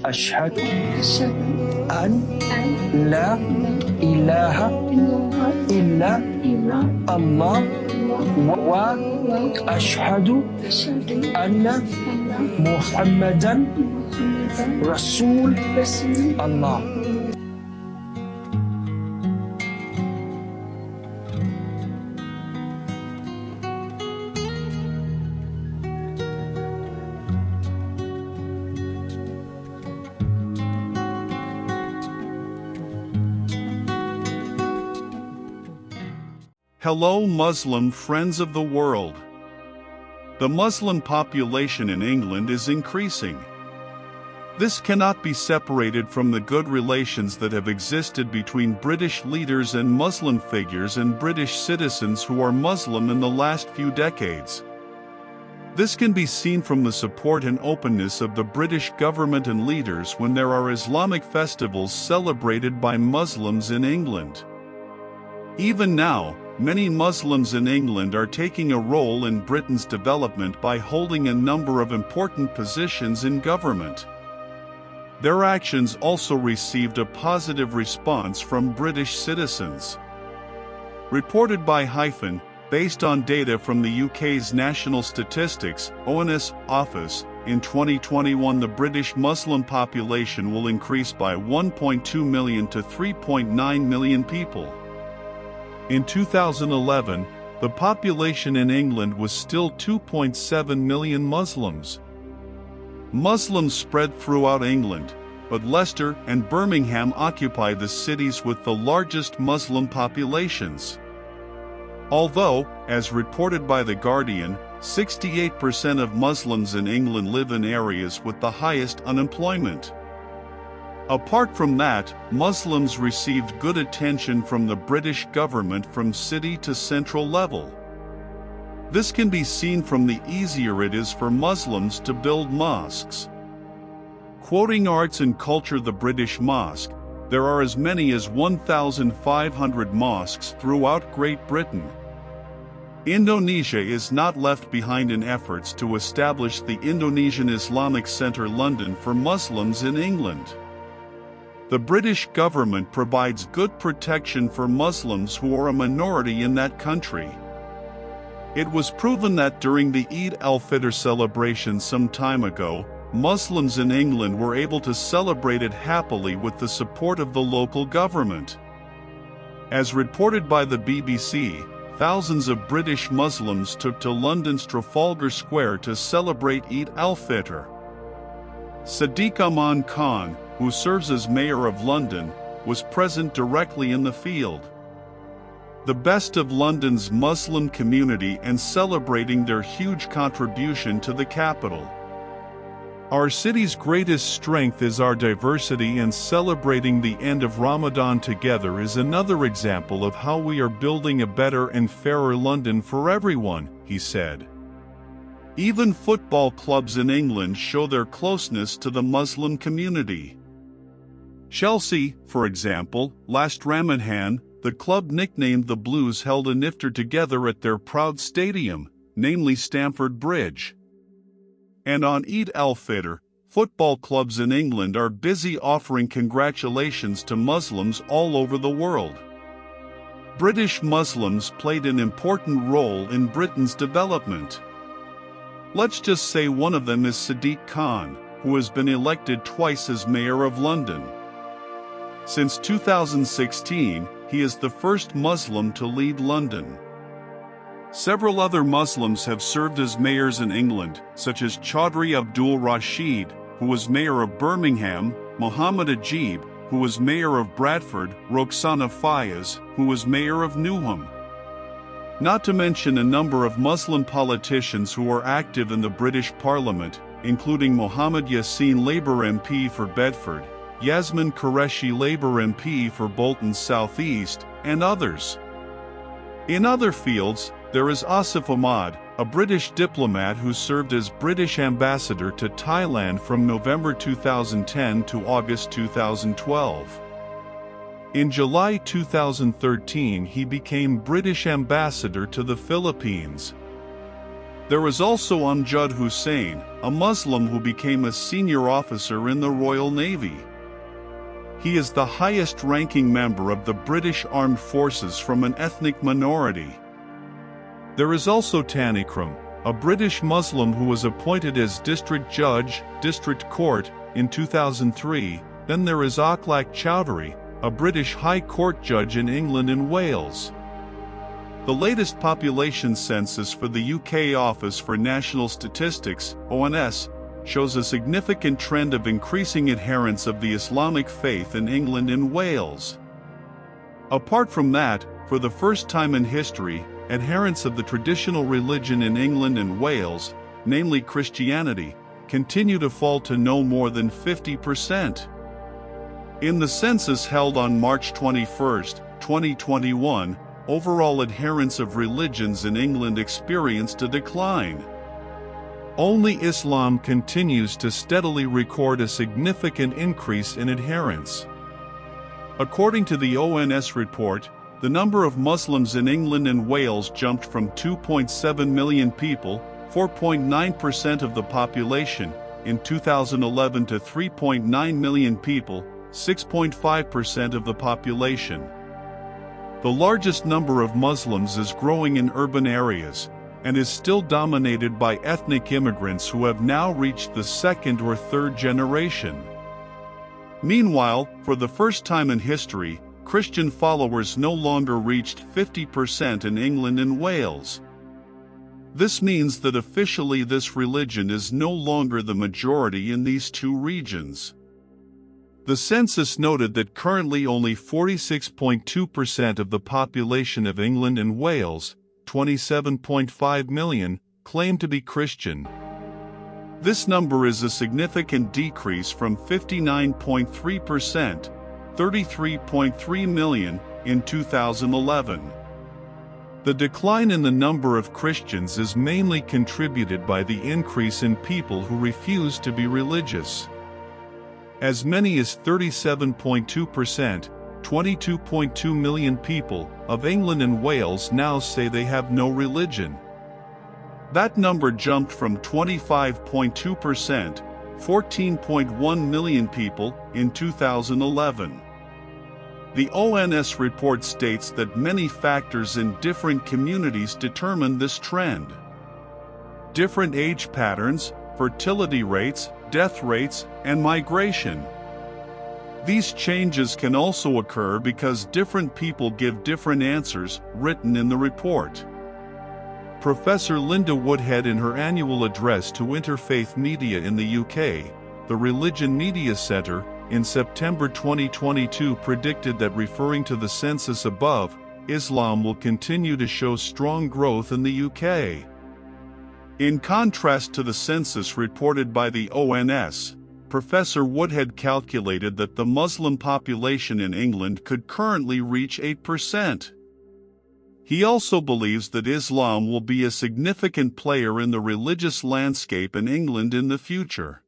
أشهد أشهد أن أن لا لا إله إله إلا إلا الله الله وأشهد وأشهد أن أن محمدا محمدا رسول رسول الله. Hello Muslim friends of the world. The Muslim population in England is increasing. This cannot be separated from the good relations that have existed between British leaders and Muslim figures and British citizens who are Muslim in the last few decades. This can be seen from the support and openness of the British government and leaders when there are Islamic festivals celebrated by Muslims in England. Even now, many Muslims in England are taking a role in Britain's development by holding a number of important positions in government. Their actions also received a positive response from British citizens. Reported by Hyphen, based on data from the UK's National Statistics (ONS) Office, in 2021 the British Muslim population will increase by 1.2 million to 3.9 million people. In 2011, the population in England was still 2.7 million Muslims. Muslims spread throughout England, but Leicester and Birmingham occupy the cities with the largest Muslim populations. Although, as reported by The Guardian, 68% of Muslims in England live in areas with the highest unemployment. Apart from that, Muslims received good attention from the British government from city to central level. This can be seen from the easier it is for Muslims to build mosques. Quoting Arts and Culture The British Mosque, there are as many as 1,500 mosques throughout Great Britain. Indonesia is not left behind in efforts to establish the Indonesian Islamic Centre London for Muslims in England. The British government provides good protection for Muslims who are a minority in that country. It was proven that during the Eid al-Fitr celebration some time ago, Muslims in England were able to celebrate it happily with the support of the local government. As reported by the BBC, thousands of British Muslims took to London's Trafalgar Square to celebrate Eid al-Fitr. Sadiq Aman Khan, who serves as Mayor of London, was present directly in the field. The best of London's Muslim community and celebrating their huge contribution to the capital. Our city's greatest strength is our diversity, and celebrating the end of Ramadan together is another example of how we are building a better and fairer London for everyone, he said. Even football clubs in England show their closeness to the Muslim community. Chelsea, for example, last Ramadan, the club nicknamed the Blues held an iftar together at their proud stadium, namely Stamford Bridge. And on Eid al-Fitr, football clubs in England are busy offering congratulations to Muslims all over the world. British Muslims played an important role in Britain's development. Let's just say one of them is Sadiq Khan, who has been elected twice as Mayor of London. Since 2016, he is the first Muslim to lead London. Several other Muslims have served as mayors in England, such as Chaudhry Abdul Rashid, who was mayor of Birmingham, Muhammad Ajib, who was mayor of Bradford, Roxana Fayez, who was mayor of Newham. Not to mention a number of Muslim politicians who are active in the British Parliament, including Mohammed Yassin Labour MP for Bedford, Yasmin Qureshi Labour MP for Bolton South East, and others. In other fields, there is Asif Ahmad, a British diplomat who served as British ambassador to Thailand from November 2010 to August 2012. In July 2013 he became British ambassador to the Philippines. There is also Amjad Hussain, a Muslim who became a senior officer in the Royal Navy. He is the highest-ranking member of the British Armed Forces from an ethnic minority. There is also Tanikram, a British Muslim who was appointed as District Judge, District Court, in 2003. Then there is Akhlaq Chowdhury, a British High Court judge in England and Wales. The latest population census for the UK Office for National Statistics, ONS, shows a significant trend of increasing adherents of the Islamic faith in England and Wales. Apart from that, for the first time in history, adherents of the traditional religion in England and Wales, namely Christianity, continue to fall to no more than 50%. In the census held on March 21, 2021, overall adherents of religions in England experienced a decline. Only Islam continues to steadily record a significant increase in adherents. According to the ONS report, the number of Muslims in England and Wales jumped from 2.7 million people, 4.9% of the population, in 2011 to 3.9 million people, 6.5% of the population. The largest number of Muslims is growing in urban areas, and is still dominated by ethnic immigrants who have now reached the second or third generation. Meanwhile, for the first time in history, Christian followers no longer reached 50% in England and Wales. This means that officially this religion is no longer the majority in these two regions. The census noted that currently only 46.2% of the population of England and Wales, 27.5 million, claim to be Christian. This number is a significant decrease from 59.3%, 33.3 million, in 2011. The decline in the number of Christians is mainly contributed by the increase in people who refuse to be religious. As many as 37.2%, 22.2 million people, of England and Wales now say they have no religion. That number jumped from 25.2%, 14.1 million people, in 2011. The ONS report states that many factors in different communities determine this trend. Different age patterns, fertility rates, death rates, and migration. These changes can also occur because different people give different answers, written in the report. Professor Linda Woodhead, in her annual address to interfaith media in the UK, the Religion Media Centre, in September 2022 predicted that, referring to the census above, Islam will continue to show strong growth in the UK. In contrast to the census reported by the ONS, Professor Woodhead calculated that the Muslim population in England could currently reach 8%. He also believes that Islam will be a significant player in the religious landscape in England in the future.